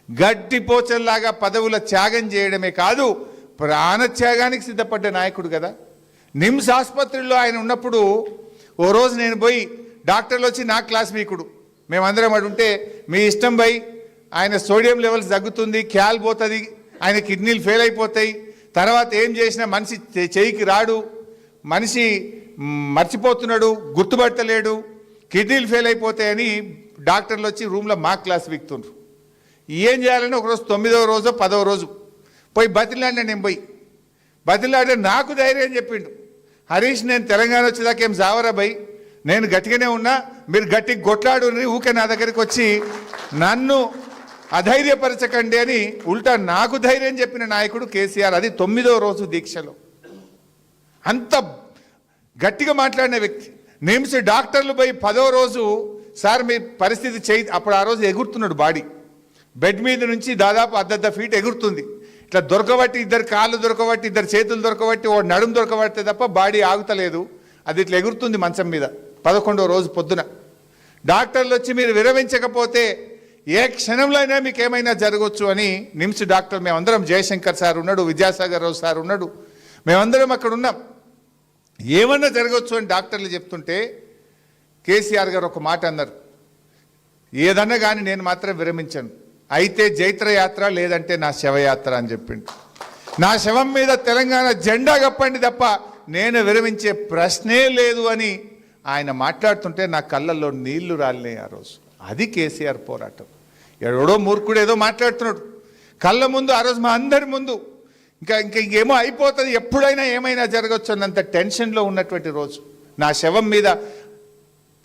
గట్టిపోచల్లాగా పదవుల త్యాగం చేయడమే కాదు, ప్రాణత్యాగానికి సిద్ధపడ్డ నాయకుడు కదా. నిమ్స్ ఆసుపత్రిలో ఆయన ఉన్నప్పుడు ఓ రోజు నేను పోయి, డాక్టర్లు వచ్చి నా క్లాస్ వీకుడు, మేమందరం అడుంటే మీ ఇష్టం పోయి, ఆయన సోడియం లెవెల్స్ తగ్గుతుంది, క్యాల్ పోతుంది, ఆయన కిడ్నీలు ఫెయిల్ అయిపోతాయి, తర్వాత ఏం చేసినా మనిషి చేయికి రాడు, మనిషి మర్చిపోతున్నాడు, గుర్తుపట్టలేడు, కిడ్నీలు ఫెయిల్ అయిపోతాయని డాక్టర్లు వచ్చి రూమ్లో మా క్లాస్ వీక్తుండ్రు. ఏం చేయాలని ఒకరోజు 9వ రోజు 10వ రోజు పోయి బతిలాడినా. నేను పోయి బతిలాడే నాకు ధైర్యం చెప్పిండు, హరీష్ నేను తెలంగాణ వచ్చేదాకా ఏం జావరా భయ్, నేను గట్టిగానే ఉన్నా, మీరు గట్టిగా కొట్లాడు, ఊకే నా దగ్గరికి వచ్చి నన్ను అధైర్యపరచకండి అని ఉల్టా నాకు ధైర్యం చెప్పిన నాయకుడు కేసీఆర్. అది 9వ రోజు దీక్షలో అంత గట్టిగా మాట్లాడిన వ్యక్తి. నిమ్స్ డాక్టర్లు పోయి 10వ రోజు సార్ మీ పరిస్థితి చేయి, అప్పుడు ఆ రోజు ఎగురుతున్నాడు బాడీ, బెడ్ మీద నుంచి దాదాపు 1.5 ఫీట్ ఎగురుతుంది. ఇట్లా దొరకబట్టి, ఇద్దరు కాళ్ళు దొరకబట్టి, ఇద్దరు చేతులు దొరకబట్టి, ఓ నడుము దొరకబడితే తప్ప బాడీ ఆగుతలేదు, అది ఇట్లా ఎగురుతుంది మంచం మీద. 11వ రోజు పొద్దున డాక్టర్లు వచ్చి మీరు విరమించకపోతే ఏ క్షణంలో అయినా మీకు ఏమైనా జరగవచ్చు అని నిమ్స్ డాక్టర్ మేమందరం, జయశంకర్ సార్ ఉన్నాడు, విద్యాసాగర్ రావు సార్ ఉన్నాడు, మేమందరం అక్కడ ఉన్నాం, ఏమన్నా జరగవచ్చు అని డాక్టర్లు చెప్తుంటే కేసీఆర్ గారు ఒక మాట అన్నారు, ఏదన్నా కానీ నేను మాత్రం విరమించను, అయితే జైత్రయాత్ర లేదంటే నా శవయాత్ర అని చెప్పిండు. నా శవం మీద తెలంగాణ జెండా కప్పండి తప్ప నేను విరమించే ప్రశ్నే లేదు అని ఆయన మాట్లాడుతుంటే నా కళ్ళల్లో నీళ్లు రాలినాయి ఆ రోజు. అది కేసీఆర్ పోరాటం. ఎవడో మూర్ఖుడు ఏదో మాట్లాడుతున్నాడు కళ్ళ ముందు, ఆ రోజు మా అందరి ముందు ఇంకేమో అయిపోతుంది, ఎప్పుడైనా ఏమైనా జరగచ్చు అన్నంత టెన్షన్లో ఉన్నటువంటి రోజు. నా శవం మీద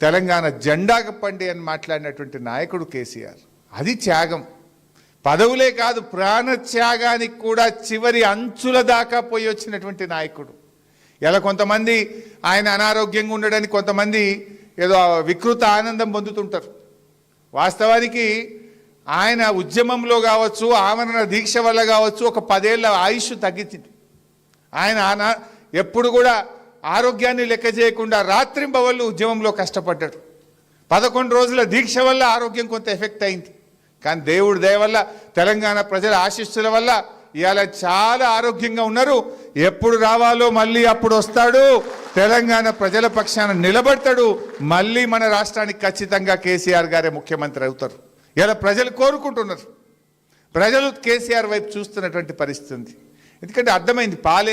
తెలంగాణ జెండా కప్పండి అని మాట్లాడినటువంటి నాయకుడు కేసీఆర్. అది త్యాగం. పదవులే కాదు, ప్రాణత్యాగానికి కూడా చివరి అంచుల దాకా పోయి వచ్చినటువంటి నాయకుడు. ఇలా కొంతమంది ఆయన అనారోగ్యంగా ఉండడానికి కొంతమంది ఏదో వికృత ఆనందం పొందుతుంటారు. వాస్తవానికి ఆయన ఉద్యమంలో కావచ్చు, ఆమరణ దీక్ష వల్ల కావచ్చు, ఒక 10 ఏళ్ళ ఆయుష్ తగ్గించింది. ఆయన ఎప్పుడు కూడా ఆరోగ్యాన్ని లెక్క చేయకుండా రాత్రింబవళ్ళు ఉద్యమంలో కష్టపడ్డాడు. 11 రోజుల దీక్ష వల్ల ఆరోగ్యం కొంత ఎఫెక్ట్ అయింది. కానీ దేవుడి దయ వల్ల, తెలంగాణ ప్రజల ఆశీస్సుల వల్ల ఇవాళ చాలా ఆరోగ్యంగా ఉన్నారు. ఎప్పుడు రావాలో మళ్ళీ అప్పుడు వస్తాడు, తెలంగాణ ప్రజల పక్షాన నిలబడతాడు, మళ్ళీ మన రాష్ట్రానికి ఖచ్చితంగా కేసీఆర్ గారే ముఖ్యమంత్రి అవుతారు. ఇలా ప్రజలు కోరుకుంటున్నారు, ప్రజలు కేసీఆర్ వైపు చూస్తున్నటువంటి పరిస్థితి ఉంది. ఎందుకంటే అర్థమైంది, పాలే